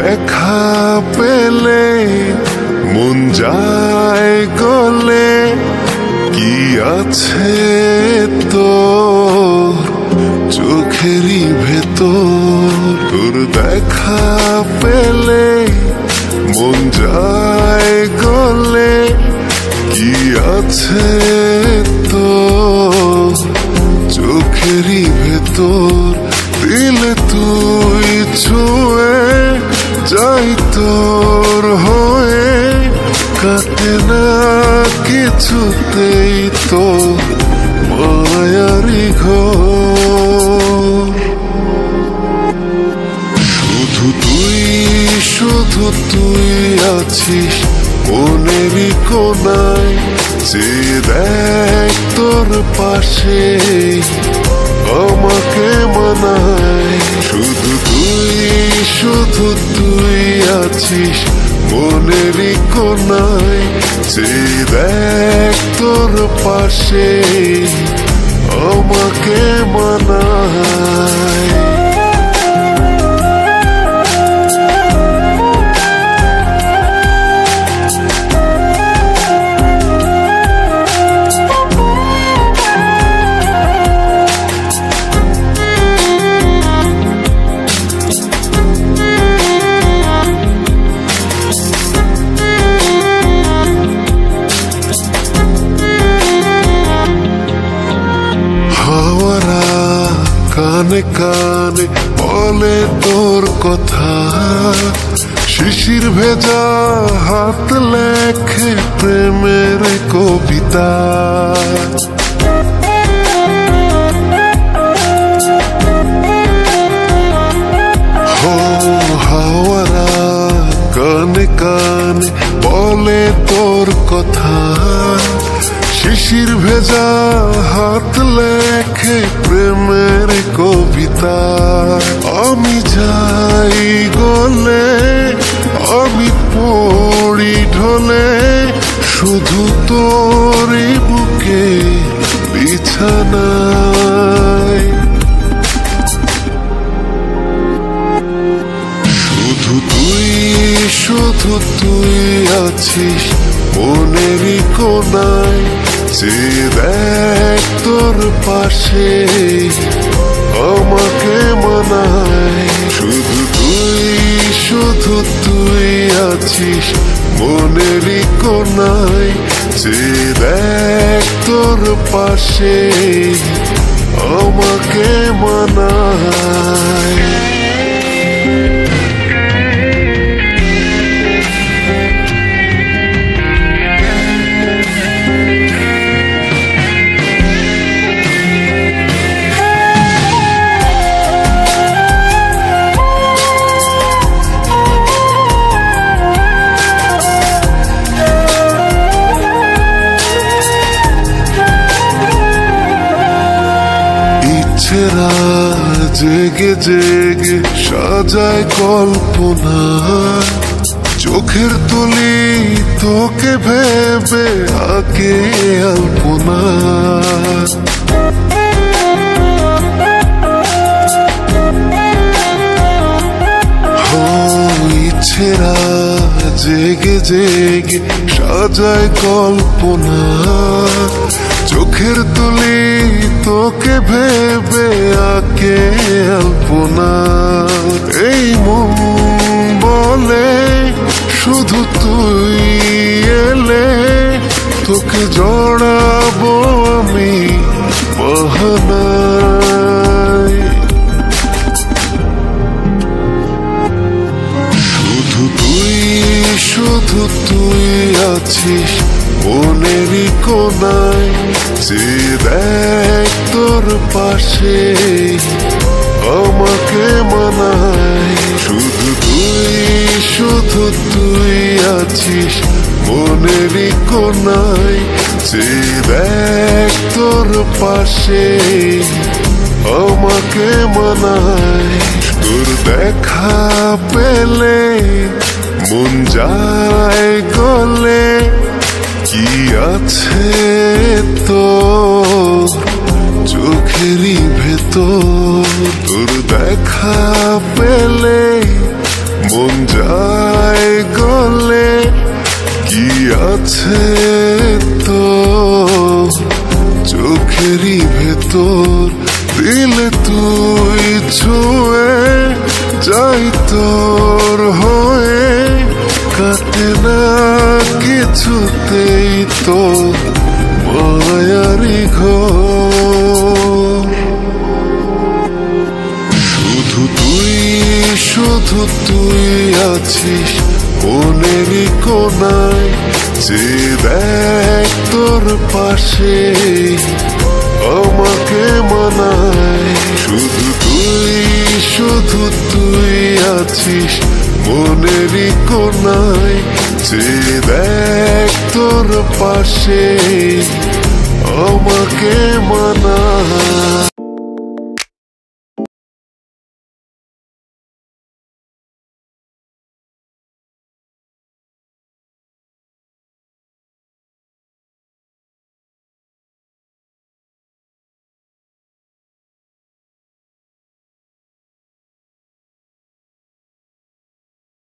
দেখা পেলে মন যায় গলে, কি আছে তোর চোখেরই ভেতর। তোর দেখা পেলে মন যায় গলে, কি আছে তোর চোখেরই ভেতর। দিলে তুই ছুঁয়ে যাই তোর হয়ে, কাটে না কিছুতেই তোর মায়ারি ঘর। শুধু তুই আছিস মনেরই কোনায়, যে দেখ তোর পাশে আমাকে মানায়। শুধু তুই আছিস মনেরই কোনায়, যে দেখ তোর পাশে আমাকে মানায়। কানে কানে বলে তোর কথা, শিশির ভেজা হাত লেখে প্রেমের কবিতা। হাওয়ারা কানে কানে বলে তোর কথা, শিশির ভেজা হাত লেখে প্রেমের কবিতা। আমি যাই গলে, আমি পড়ি ঢলে, শুধু তোরই বুকে বিছানায়। শুধু তুই আছিস মনেরই কোনায়, যে দেখ তোর পাশে আমাকে মানায়। শুধু তুই আছিস মনেরই কোনায়, যে দেখ তোর পাশে আমাকে মানায়। জেগে জেগে সাজায় কল্পনা, চোখের তুলি তোকে ভেবে আঁকে আলপনা। ইচ্ছেরা জেগে জেগে সাজায় কল্পনা, চোখের তুলি তোকে ভেবে আঁকে আলপনা। এই মন বলে শুধু তুই এলে, তোকে জড়াবো আমি বাহানায়। শুধু তুই আছিস মনেরই কোনায়, যে দেখ তোর পাশে আমাকে মানায়। শুধু তুই আছিস মনেরই কোনায়, যে দেখ তোর পাশে আমাকে মানায়। তোর দেখা পেলে মন যায় গলে, কি আছে তোর চোখেরই ভেতর। তোর দেখা পেলে মন যায় গলে কি আছে তো চোখেরই ভেতর দিলে তুই ছুঁয়ে যাই তোর হয়ে কাটে না কিছুতেই তো মায়ারি ঘর শুধু তুই আছিস মনেরই কোনায় যে দেখ তোর পাশে আমাকে মানায় শুধু তুই আছিস মনেরই কোনায় যে দেখ তোর পাশে আমাকে মানায়